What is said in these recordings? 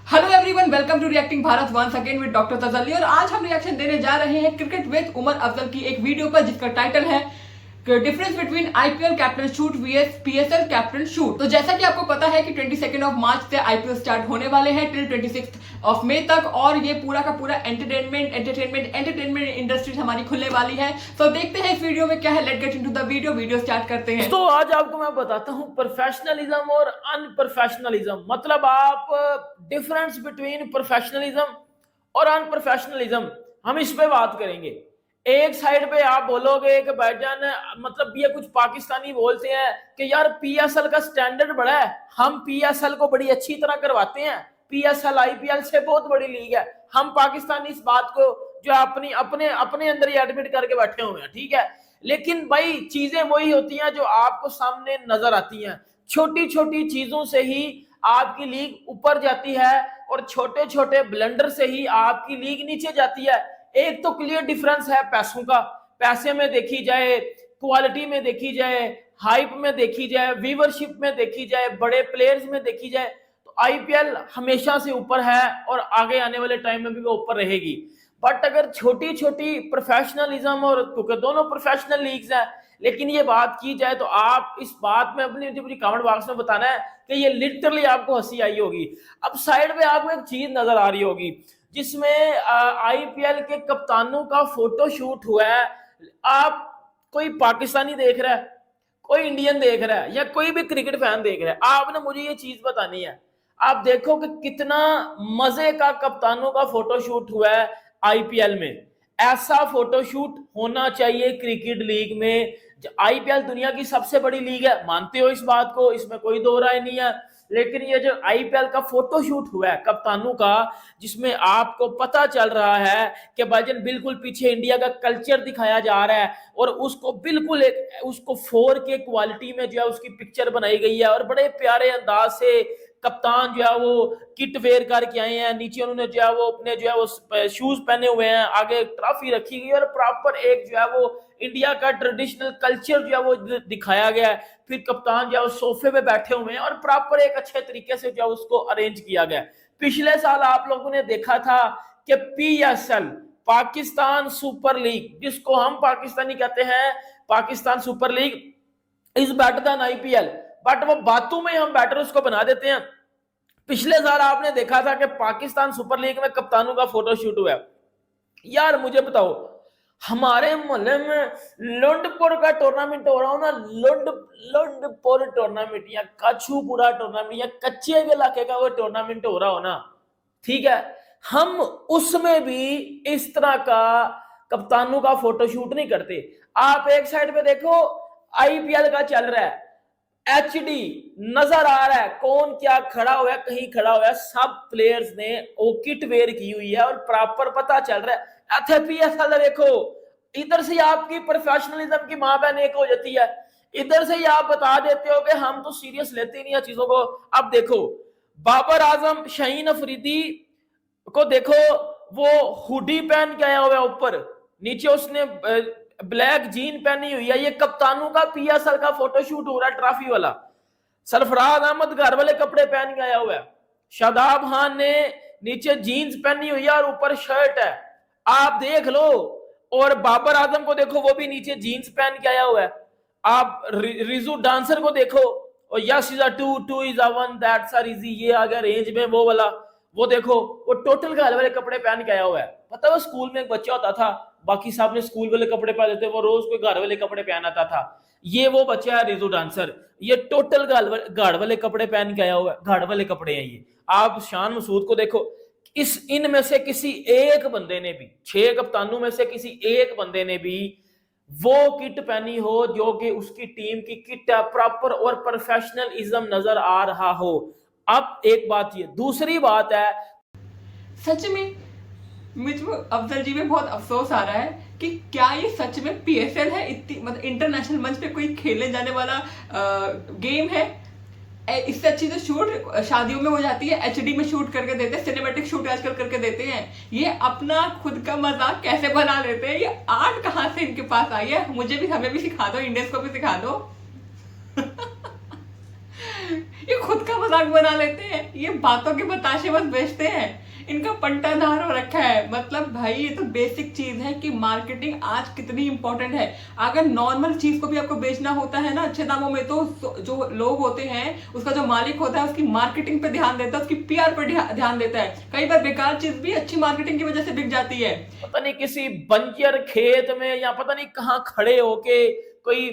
Hello everyone, welcome to reacting Bharat once again with doctor Tasalli. और आज हम रिएक्शन देने जा रहे हैं क्रिकेट विद उमर अफजल की एक वीडियो पर जिसका टाइटल है difference between IPL captain shoot VS PSL captain shoot. तो जैसा कि आपको पता है कि 22 मार्च से आईपीएल स्टार्ट होने वाले हैं टिल 26 मई तक, और ये पूरा का पूरा एंटरटेनमेंट इंडस्ट्री हमारी खुलने वाली है। तो देखते हैं इस वीडियो में क्या है। Let's get into the video start करते हैं। तो आज आपको मैं बताता हूं प्रोफेशनलिज्म और अनप्रोफेशनलिज्म, मतलब आप डिफरेंस बिटवीन प्रोफेशनलिज्म और अनप्रोफेशनलिज्म, हम इस पे बात करेंगे। एक साइड पे आप बोलोगे कि भाईजान, मतलब ये कुछ पाकिस्तानी बोलते हैं कि यार पीएसएल का स्टैंडर्ड बड़ा है, हम पीएसएल को बड़ी अच्छी तरह करवाते हैं, पीएसएल आईपीएल से बहुत बड़ी लीग है। हम पाकिस्तानी इस बात को जो अपनी अपने अपने अंदर ही एडमिट करके बैठे हुए हैं, ठीक है। लेकिन भाई चीजें वही होती हैं जो आपको सामने नजर आती हैं। छोटी छोटी चीजों से ही आपकी लीग ऊपर जाती है और छोटे छोटे ब्लंडर से ही आपकी लीग नीचे जाती है। एक तो क्लियर डिफरेंस है पैसों का, पैसे में देखी जाए, क्वालिटी में देखी जाए, हाइप में देखी जाए, व्यूवरशिप में देखी जाए, बड़े प्लेयर्स में देखी जाए, तो आईपीएल हमेशा से ऊपर है और आगे आने वाले टाइम में भी वो ऊपर रहेगी। बट अगर छोटी छोटी प्रोफेशनलिज्म, और क्योंकि दोनों प्रोफेशनल लीग्स हैं, लेकिन ये बात की जाए तो आप इस बात में अपनी कमेंट बॉक्स में बताना है कि ये लिटरली आपको हंसी आई होगी। अब साइड पे आपको एक चीज नजर आ रही होगी जिसमें आईपीएल के कप्तानों का फोटो शूट हुआ है। आप कोई पाकिस्तानी देख रहा है, कोई इंडियन देख रहा है, या कोई भी क्रिकेट फैन देख रहा है, आपने मुझे ये चीज बतानी है। आप देखो कि कितना मजे का कप्तानों का फोटोशूट हुआ है आईपीएल में। ऐसा फोटोशूट होना चाहिए क्रिकेट लीग में। आईपीएल दुनिया की सबसे बड़ी लीग है, मानते हो इस बात को, इसमें कोई दो राय नहीं है। लेकिन ये जो आईपीएल का फोटोशूट हुआ है कप्तानों का, जिसमें आपको पता चल रहा है कि भाईजान बिल्कुल पीछे इंडिया का कल्चर दिखाया जा रहा है और उसको बिल्कुल एक उसको 4K क्वालिटी में जो है उसकी पिक्चर बनाई गई है, और बड़े प्यारे अंदाज से कप्तान जो है वो किट वेयर करके आए हैं। नीचे उन्होंने जो है वो अपने जो है वो शूज पहने हुए हैं, आगे ट्रॉफी रखी गई और प्रॉपर एक जो है वो इंडिया का ट्रेडिशनल कल्चर जो है वो दिखाया गया है। फिर कप्तान जो है वो सोफे पे बैठे हुए हैं और प्रॉपर एक अच्छे तरीके से जो है उसको अरेंज किया गया। पिछले साल आप लोगों ने देखा था कि पीएसएल, पाकिस्तान सुपर लीग, जिसको हम पाकिस्तानी कहते हैं, Pakistan super league is better than IPL, but वो बातों में हम बैटर उसको बना देते हैं। पिछले साल आपने देखा था कि पाकिस्तान सुपर लीग में कप्तानों का फोटो शूट हुआ। यार मुझे बताओ, हमारे मोहल्ले में लुंडपुर का टूर्नामेंट हो रहा हो ना, लुंडपुर टूर्नामेंट या कछूपुरा टूर्नामेंट या कच्चे इलाके का वो टूर्नामेंट हो रहा हो ना, ठीक है, हम उसमें भी इस तरह का कप्तानों का फोटो शूट नहीं करते। आप एक साइड पे देखो, आईपीएल का चल रहा है, एचडी नजर आ रहा है, कौन क्या खड़ा हुआ है, कहीं खड़ा हुआ है, सब प्लेयर्स ने वो किट वेयर की हुई है और प्रॉपर पता चल रहा है। एथपीएसएल देखो, इधर से आपकी प्रोफेशनलिज्म की मां बहन एक हो जाती है, इधर से ही आप बता देते हो कि हम तो सीरियस लेते ही नहीं है चीजों को। अब देखो बाबर आजम, शाहीन अफरीदी को देखो, वो हुडी पहन के आया हुआ है, ऊपर नीचे उसने ब्लैक जीन पहनी हुई है। ये कप्तानों का पीएसएल का फोटोशूट हो रहा है, ट्रॉफी वाला। सरफराज अहमद घर वाले कपड़े पहन के आया हुआ है। शादाब खान ने नीचे जीन्स पहनी हुई है और ऊपर शर्ट है, आप देख लो। और बाबर आजम को देखो, वो भी नीचे जीन्स पहन के आया हुआ है। आप रिजू डांसर को देखो, और yes is a two, two is a one, that's a easy, ये आ गया रेंज में वो वाला। वो देखो, वो टोटल घर वाले कपड़े पहन के आया हुआ है। पता है, वो स्कूल में एक बच्चा होता था, बाकी साहब ने स्कूल वाले कपड़े पहने थे, वो रोज कोई घर वाले कपड़े पहनाता था। ये वो बच्चा है रिजू डांसर, ये टोटल गाड़ वाले कपड़े पहन के आया हुआ है, गाड़ वाले कपड़े हैं ये। आप शान मसूद को देखो, इस इनमें से किसी एक बंदे ने भी, 6 कप्तानों में से किसी एक बंदे ने भी वो किट पहनी हो जो कि उसकी टीम की किट है, प्रॉपर और प्रोफेशनलिज्म नजर आ रहा हो। अब एक बात, ये दूसरी बात है, सच में मुझको अफजल जी में बहुत अफसोस आ रहा है कि क्या ये सच में पीएसएल है, इतनी मतलब इंटरनेशनल मंच पे कोई खेलने जाने वाला गेम है। इससे अच्छी तो शूट शादियों में हो जाती है, एचडी में शूट करके देते हैं, सिनेमैटिक शूट आजकल करके देते हैं। ये अपना खुद का मजाक कैसे बना लेते हैं, ये आर्ट कहाँ से इनके पास आई है। मुझे भी, हमें भी सिखा दो, इंडियंस को भी सिखा दो। ये खुद का मजाक बना लेते हैं, ये बातों के बताशे बस बेचते हैं, इनका पंटाधार हो रखा है। मतलब भाई ये तो बेसिक चीज है कि मार्केटिंग आज कितनी इंपॉर्टेंट है। अगर नॉर्मल चीज को भी आपको बेचना होता है ना अच्छे दामों में, तो जो लोग होते हैं, उसका जो मालिक होता है उसकी मार्केटिंग पे ध्यान देता है, उसकी पीआर पर ध्यान देता है। कई बार बेकार चीज भी अच्छी मार्केटिंग की वजह से बिक जाती है। पता नहीं किसी बंजर खेत में या पता नहीं कहाँ खड़े होके कोई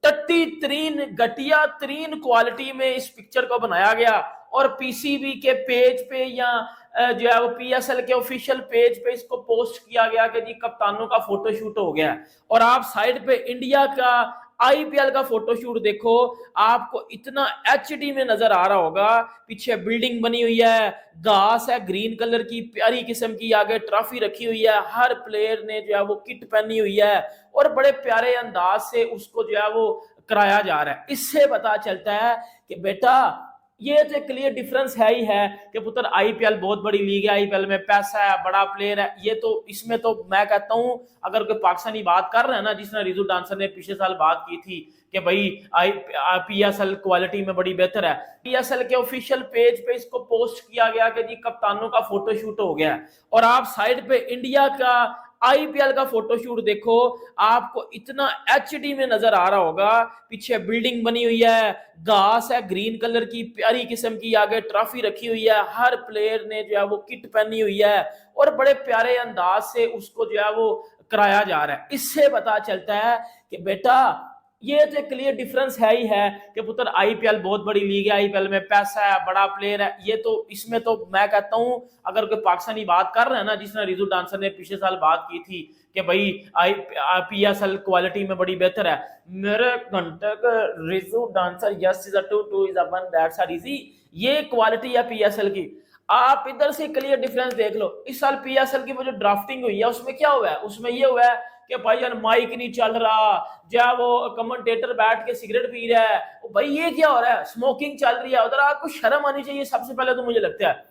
टट्टी तरीन घटिया तरीन क्वालिटी में इस पिक्चर को बनाया गया और पीसीबी के पेज पे या जो है वो पीएसएल के ऑफिशियल पेज पे इसको पोस्ट किया गया कि जी कप्तानों का फोटोशूट हो गया। और आप साइड पे इंडिया का आईपीएल का फोटोशूट देखो, आपको इतना एचडी में नजर आ रहा होगा। पीछे बिल्डिंग बनी हुई है, घास है ग्रीन कलर की प्यारी किस्म की, आगे ट्रॉफी रखी हुई है, हर प्लेयर ने जो है वो किट पहनी हुई है और बड़े प्यारे अंदाज से उसको जो है वो कराया जा रहा है। इससे पता चलता है कि बेटा ये तो क्लियर डिफरेंस है ही है कि पुत्र आईपीएल बहुत बड़ी लीग है, आईपीएल में पैसा है, बड़ा प्लेयर है। ये तो इसमें तो मैं कहता हूं अगर कोई पाकिस्तानी बात कर रहा है ना, जिसने रिजू डांसर ने पिछले साल बात की थी कि भाई पीएसएल क्वालिटी में बड़ी बेहतर है, पीएसएल के ऑफिशियल पेज पे इसको पोस्ट किया गया कि जी कप्तानों का फोटोशूट हो गया। और आप साइड पे इंडिया का आईपीएल का फोटोशूट देखो, आपको इतना एचडी में नजर आ रहा होगा। पीछे बिल्डिंग बनी हुई है, घास है ग्रीन कलर की प्यारी किस्म की, आगे ट्रॉफी रखी हुई है, हर प्लेयर ने जो है वो किट पहनी हुई है और बड़े प्यारे अंदाज से उसको जो है वो कराया जा रहा है। इससे पता चलता है कि बेटा ये तो क्लियर डिफरेंस है ही है कि पुत्र आईपीएल बहुत बड़ी लीग है, आईपीएल में पैसा है, बड़ा प्लेयर है। ये तो इसमें तो मैं कहता हूं अगर कोई पाकिस्तानी बात कर रहा है ना, जिसने रिजू डांसर ने पिछले साल बात की थी कि भाई पीएसएल क्वालिटी में बड़ी बेहतर है, मेरे घंटे का रिजू dancer yes is a two is a one that's are easy. ये क्वालिटी है पीएसएल की। आप इधर से क्लियर डिफरेंस देख लो। इस साल पीएसएल की वो जो ड्राफ्टिंग हुई है उसमें क्या हुआ है, उसमें ये हुआ है कि भाई यार माइक नहीं चल रहा, जब वो कमेंटेटर बैठ के सिगरेट पी रहा है, भाई ये क्या हो रहा है, स्मोकिंग चल रही है। उधर आपको शर्म आनी चाहिए सबसे पहले तो, मुझे लगता है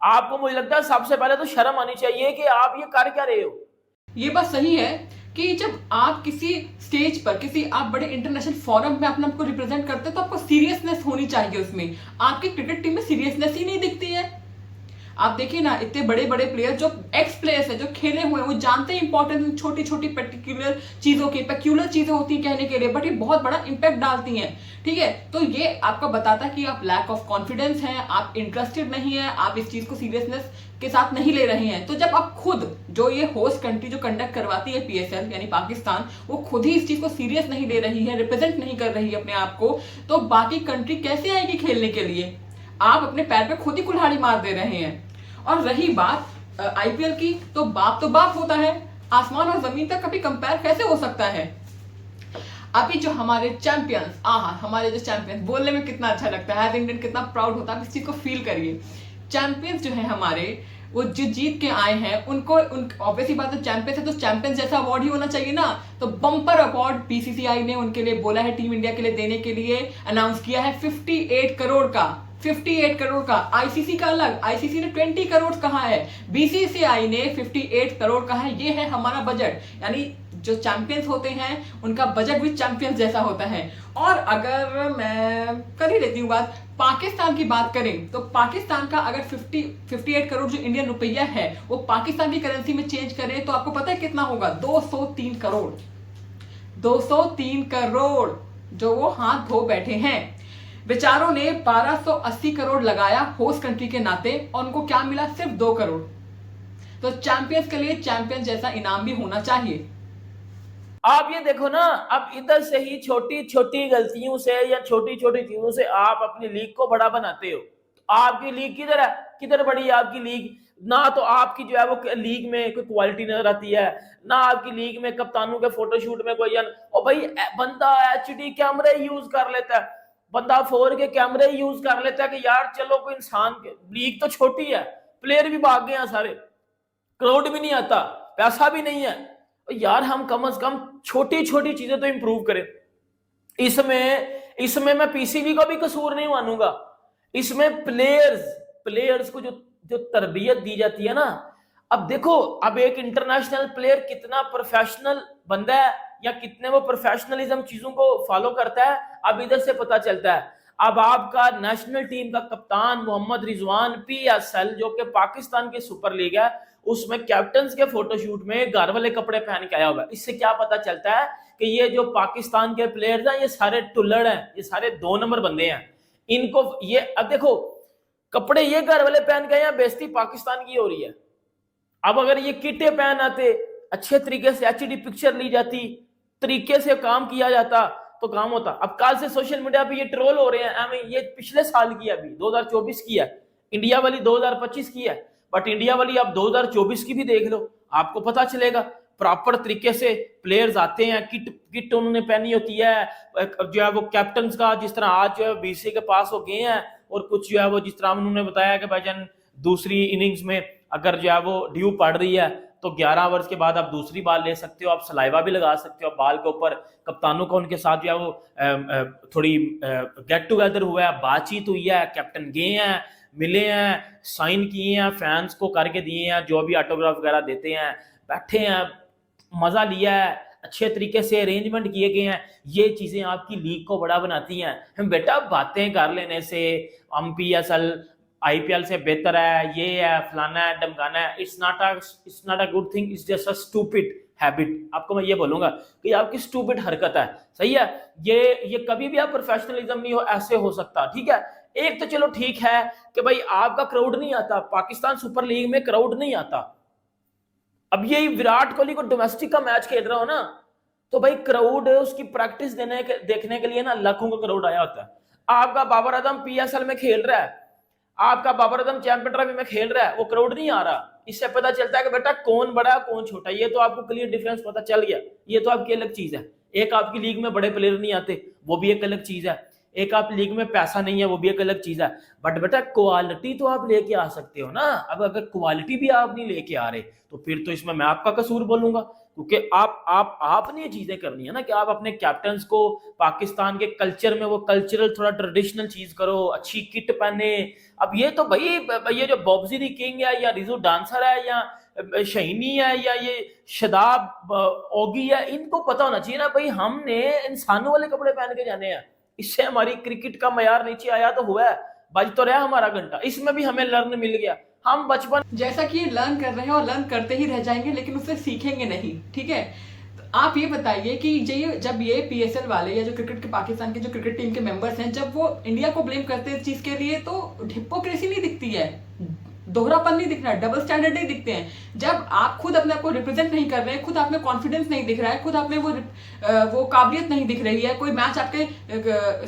आपको, मुझे लगता है सबसे पहले तो शर्म आनी चाहिए कि आप ये कर क्या रहे हो। ये बात सही है कि जब आप किसी स्टेज पर, किसी आप बड़े इंटरनेशनल फोरम में अपने आप को रिप्रेजेंट करते हैं तो आपको सीरियसनेस होनी चाहिए उसमें। आपकी क्रिकेट टीम में सीरियसनेस ही नहीं दिखती है। आप देखिए ना, इतने बड़े बड़े प्लेयर जो एक्स प्लेयर्स है, जो खेले हुए हैं, वो जानते हैं इंपॉर्टेंट छोटी छोटी पर्टिकुलर चीजों की, पेक्यूलर चीजें होती हैं कहने के लिए, बट ये बहुत बड़ा इंपैक्ट डालती हैं। ठीक है, तो ये आपको बताता है कि आप लैक ऑफ कॉन्फिडेंस हैं, आप इंटरेस्टेड नहीं है, आप इस चीज को सीरियसनेस के साथ नहीं ले रहे हैं। तो जब आप खुद, जो ये होस्ट कंट्री जो कंडक्ट करवाती है पीएसएल यानी पाकिस्तान, वो खुद ही इस चीज को सीरियस नहीं ले रही है, रिप्रेजेंट नहीं कर रही है अपने आप को, तो बाकी कंट्री कैसे आएगी खेलने के लिए? आप अपने पैर पे खुद ही कुल्हाड़ी मार दे रहे हैं। और रही बात आईपीएल की, तो बाप होता है, आसमान और जमीन तक कभी कंपेयर कैसे हो सकता है? अभी जो हमारे चैंपियंस, हमारे जो चैंपियंस, बोलने में कितना अच्छा लगता है, एज इंडियन कितना प्राउड होता है, आप इस चीज को फील करिए। चैंपियंस जो है हमारे, वो जो जीत के आए हैं, उनको ऑब्वियसली बात है चैंपियंस है तो चैंपियंस जैसा अवार्ड ही होना चाहिए ना। तो बम्पर अवार्ड बीसीसीआई ने उनके लिए बोला है, टीम इंडिया के लिए देने के लिए अनाउंस किया है 58 करोड़ का। 58 करोड़ का। आईसीसी का अलग, आईसीसी ने 20 करोड़ कहा है, बीसीसीआई ने 58 करोड़ कहा है। ये है हमारा बजट, यानी जो चैंपियंस होते हैं उनका बजट भी चैंपियंस जैसा होता है। और अगर मैं कर ही लेती हूँ बात, पाकिस्तान की बात करें तो पाकिस्तान का अगर 58 करोड़ जो इंडियन रुपया है वो पाकिस्तान की करेंसी में चेंज करें तो आपको पता है कितना होगा? 203 करोड़। 203 करोड़ जो वो हाथ धो बैठे हैं। बेचारों ने 1280 करोड़ लगाया होस्ट कंट्री के नाते और उनको क्या मिला? सिर्फ 2 करोड़। तो चैंपियंस के लिए चैंपियंस जैसा इनाम भी होना चाहिए। आप ये देखो ना, अब इधर से ही छोटी छोटी गलतियों से या छोटी छोटी चीजों से आप अपनी लीग को बड़ा बनाते हो। आपकी लीग किधर है, किधर बड़ी है आपकी लीग? ना तो आपकी जो है वो लीग में कोई क्वालिटी नजर आती है, ना आपकी लीग में कप्तानों के फोटोशूट में कोई। और भाई बंदा एचडी कैमरे यूज कर लेता है, बंदा 4 के कैमरे यूज कर लेता है कि यार चलो कोई इंसान, लीग तो छोटी है, प्लेयर भी भाग गए हैं सारे, क्राउड भी नहीं आता, पैसा भी नहीं है। यार हम कम से कम छोटी छोटी चीजें तो इंप्रूव करें। इसमें मैं पीसीबी का भी कसूर नहीं मानूंगा। इसमें प्लेयर्स को जो तरबियत दी जाती है ना, अब देखो, अब एक इंटरनेशनल प्लेयर कितना प्रोफेशनल बंदा है या कितने वो प्रोफेशनलिज्म चीजों को फॉलो करता है, अब इधर से पता चलता है। अब आपका नेशनल टीम का कप्तान मोहम्मद रिजवान PSL जो कि पाकिस्तान की सुपर लीग है, उसमें कैप्टन के फोटोशूट में घर वाले कपड़े पहन के आया हुआ है। इससे क्या पता चलता है कि ये जो पाकिस्तान के प्लेयर्स हैं ये सारे टुल्लड़ हैं, ये सारे 2 नंबर बंदे हैं। इनको ये अब देखो कपड़े ये घर वाले पहन के, यहाँ बेइज्जती पाकिस्तान की हो रही है। अब अगर ये किटे पहन आते, अच्छे तरीके से HD पिक्चर ली जाती, तरीके से काम किया जाता तो काम होता। अब कल से सोशल मीडिया पे ये ट्रोल हो रहे हैं, ये पिछले साल की है, अभी 2024 की है, इंडिया वाली 2025 की है, बट इंडिया वाली आप 2024 की भी देख लो, आपको पता चलेगा। प्रॉपर तरीके से प्लेयर्स आते हैं, किट उन्होंने पहनी होती है, जो है वो कैप्टन का, जिस तरह आज जो है BC के पास हो गए हैं, और कुछ जो है वो जिस तरह उन्होंने बताया कि भाईजान दूसरी इनिंग्स में अगर जो है वो ड्यू पड़ रही है तो 11 ओवर्स के बाद आप दूसरी बाल ले सकते हो, आप सलाइवा भी लगा सकते हो बाल के ऊपर। कप्तानों का उनके साथ जो है वो थोड़ी गेट टुगेदर हुआ है, बातचीत हुई है, कैप्टन गए हैं, मिले हैं, साइन किए हैं, फैंस को करके दिए हैं, जो भी ऑटोग्राफ वगैरह देते हैं, बैठे हैं, मजा लिया है, अच्छे तरीके से अरेंजमेंट किए गए हैं। ये चीजें आपकी लीग को बड़ा बनाती हैं। हम बेटा बातें कर लेने से हम PSL IPL से बेहतर है, ये है, फलाना है, डमकाना है, it's not a good thing, it's just a stupid habit. आपको मैं ये बोलूंगा कि आपकी स्टूपिड हरकत है, सही है। ये कभी भी आप प्रोफेशनलिज्म नहीं हो ऐसे हो सकता, ठीक है। एक तो चलो ठीक है कि भाई आपका क्राउड नहीं आता, पाकिस्तान सुपर लीग में क्राउड नहीं आता। अब ये विराट कोहली को डोमेस्टिक का मैच खेल रहा हो ना, तो भाई क्राउड उसकी प्रैक्टिस देखने के लिए ना लाखों का क्राउड आया होता है। आपका बाबर आजम PSL में खेल रहा है, आपका बाबर आजम चैंपियन ट्रॉफी में खेल रहा है, वो क्राउड नहीं आ रहा। इससे पता चलता है कि बेटा कौन बड़ा कौन छोटा, ये तो आपको क्लियर डिफरेंस पता चल गया। ये तो आपकी अलग चीज है। एक आपकी लीग में बड़े प्लेयर नहीं आते, वो भी एक अलग चीज है। एक आप लीग में पैसा नहीं है, वो भी एक अलग चीज है। बट बेटा क्वालिटी तो आप लेके आ सकते हो ना। अब अगर क्वालिटी भी आप नहीं लेके आ रहे तो फिर तो इसमें मैं आपका कसूर बोलूंगा, क्योंकि आपने ये चीजें करनी है ना कि आप अपने कैप्टन्स को पाकिस्तान के कल्चर में वो कल्चरल थोड़ा ट्रेडिशनल चीज करो, अच्छी किट पहने। अब ये तो भाई ये जो बॉब्जी दी किंग है या रिजू डांसर है या शहीनी है या ये शदाब ओगी है, इनको पता होना चाहिए ना भाई हमने इंसानों वाले कपड़े पहन के जाने हैं। इससे हमारी क्रिकेट का मयार नीचे आया तो हुआ है, बज तो रहा हमारा घंटा। इसमें भी हमें लर्न मिल गया। हम बचपन जैसा कि ये लर्न कर रहे हैं और लर्न करते ही रह जाएंगे, लेकिन उससे सीखेंगे नहीं, ठीक है। तो आप ये बताइए कि जब ये PSL वाले या जो क्रिकेट के पाकिस्तान के जो क्रिकेट टीम के मेंबर्स हैं, जब वो इंडिया को ब्लेम करते हैं इस चीज के लिए, तो हिपोक्रेसी नहीं दिखती है, दोहरापन नहीं दिख रहा है, डबल स्टैंडर्ड नहीं दिखते हैं। जब आप खुद अपने आप को रिप्रेजेंट नहीं कर रहे हैं, खुद आप में कॉन्फिडेंस नहीं दिख रहा है, खुद आप में वो काबिलियत नहीं दिख रही है, कोई मैच आपके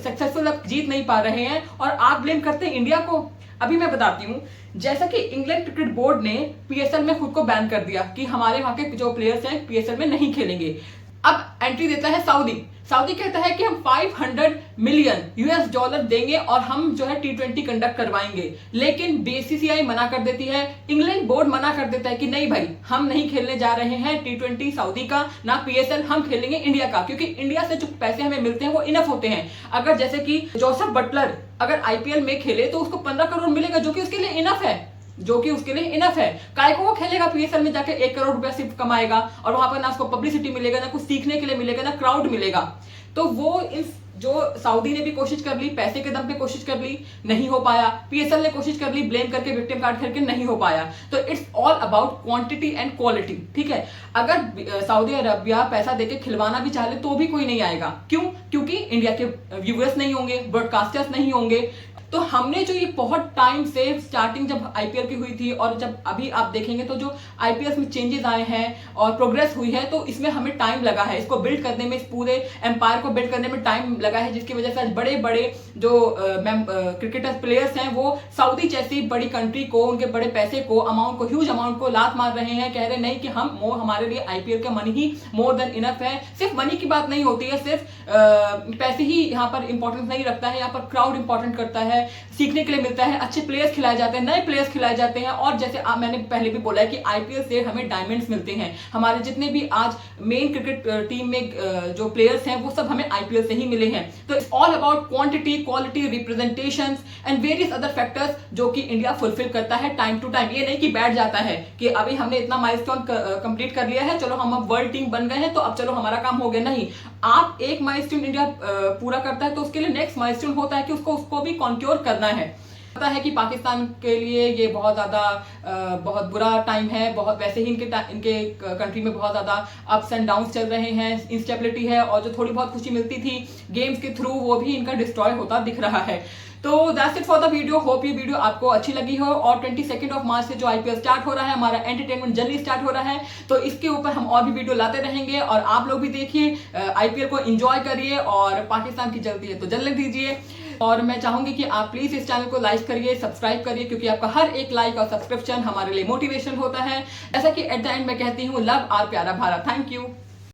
सक्सेसफुल आप जीत नहीं पा रहे हैं और आप ब्लेम करते हैं इंडिया को। अभी मैं बताती हूँ, जैसा कि इंग्लैंड क्रिकेट बोर्ड ने PSL में खुद को बैन कर दिया कि हमारे वहां के जो प्लेयर्स हैं PSL में नहीं खेलेंगे। अब एंट्री देता है सऊदी कहता है कि हम 500 मिलियन US$ देंगे और हम जो है T20 कंडक्ट करवाएंगे, लेकिन BCCI मना कर देती है, इंग्लैंड बोर्ड मना कर देता है कि नहीं भाई हम नहीं खेलने जा रहे हैं T20 सऊदी का, ना PSL, हम खेलेंगे इंडिया का, क्योंकि इंडिया से जो पैसे हमें मिलते हैं वो इनफ होते हैं। अगर जैसे कि जोसेफ बटलर अगर IPL में खेले तो उसको 15 करोड़ मिलेगा, जो कि उसके लिए इनफ है। काय को वो खेलेगा PSL में जाके 1 करोड़ रुपया सिर्फ कमाएगा और वहां पर ना उसको पब्लिसिटी मिलेगा, ना कुछ सीखने के लिए मिलेगा, ना क्राउड मिलेगा। तो वो जो सऊदी ने भी कोशिश कर ली, पैसे के दम पे कोशिश कर ली, नहीं हो पाया। PSL ने कोशिश कर ली, ब्लेम करके विक्टिम कार्ड करके, नहीं हो पाया। तो it's all about quantity and quality, ठीक है। अगर सऊदी अरबिया पैसा देके खिलवाना भी चाहे तो भी कोई नहीं आएगा। क्यों? क्योंकि इंडिया के व्यूअर्स नहीं होंगे, ब्रॉडकास्टर्स नहीं होंगे। तो हमने जो ये बहुत टाइम से स्टार्टिंग जब IPL की हुई थी और जब अभी आप देखेंगे तो जो IPL में चेंजेस आए हैं और प्रोग्रेस हुई है, तो इसमें हमें टाइम लगा है, इसको बिल्ड करने में, इस पूरे एम्पायर को बिल्ड करने में टाइम लगा है, जिसकी वजह से आज बड़े बड़े जो क्रिकेटर प्लेयर्स हैं वो सऊदी जैसी बड़ी कंट्री को, उनके बड़े पैसे को, अमाउंट को, ह्यूज अमाउंट को लात मार रहे हैं, कह रहे नहीं कि हमारे लिए IPL का मनी ही मोर देन इनफ है। सिर्फ मनी की बात नहीं होती है, सिर्फ पैसे ही यहाँ पर इंपॉर्टेंस नहीं रखता है, यहाँ पर क्राउड इंपॉर्टेंट करता है, सीखने के लिए मिलता है, अच्छे प्लेयर्स खिलाए जाते हैं, नए प्लेयर्स खिलाए जाते हैं। और जैसे मैंने पहले भी बोला है कि आईपीएल से हमें डायमंड्स मिलते हैं। हमारे जितने भी आज मेन क्रिकेट टीम में जो प्लेयर्स हैं वो सब हमें आईपीएल से ही मिले हैं। तो it's all about quantity, quality, representations and various other factors जो कि इंडिया फुलफिल करता है टाइम टू टाइम। ये नहीं कि बैठ जाता है कि अभी हमने इतना माइलस्टोन कंप्लीट कर लिया है, चलो हम अब वर्ल्ड टीम बन गए हैं तो अब चलो हमारा काम हो गया। नहीं, आप एक माइलस्टोन इंडिया पूरा करता है तो उसके लिए नेक्स्ट माइलस्टोन होता है कि उसको भी कॉन्क्योर करना है। पता है कि पाकिस्तान के लिए ये बहुत ज्यादा बहुत बुरा टाइम है। बहुत वैसे ही इनके कंट्री में बहुत ज्यादा अप्स एंड डाउन्स चल रहे हैं, इंस्टेबिलिटी है, और जो थोड़ी बहुत खुशी मिलती थी गेम्स के थ्रू वो भी इनका डिस्ट्रॉय होता दिख रहा है। तो that's it for the video. Hope ये वीडियो आपको अच्छी लगी हो। और 22 मार्च से जो आईपीएल स्टार्ट हो रहा है, हमारा एंटरटेनमेंट जर्नी स्टार्ट हो रहा है, तो इसके ऊपर हम और भी वीडियो लाते रहेंगे। और आप लोग भी देखिए, आईपीएल को एंजॉय करिए, और पाकिस्तान की जल्दी है तो जलने दीजिए। और मैं चाहूंगी कि आप प्लीज इस चैनल को लाइक करिए, सब्सक्राइब करिए, क्योंकि आपका हर एक लाइक और सब्सक्रिप्शन हमारे लिए मोटिवेशन होता है। जैसा कि एट द एंड मैं कहती हूँ, लव आर प्यारा भारत। Thank you.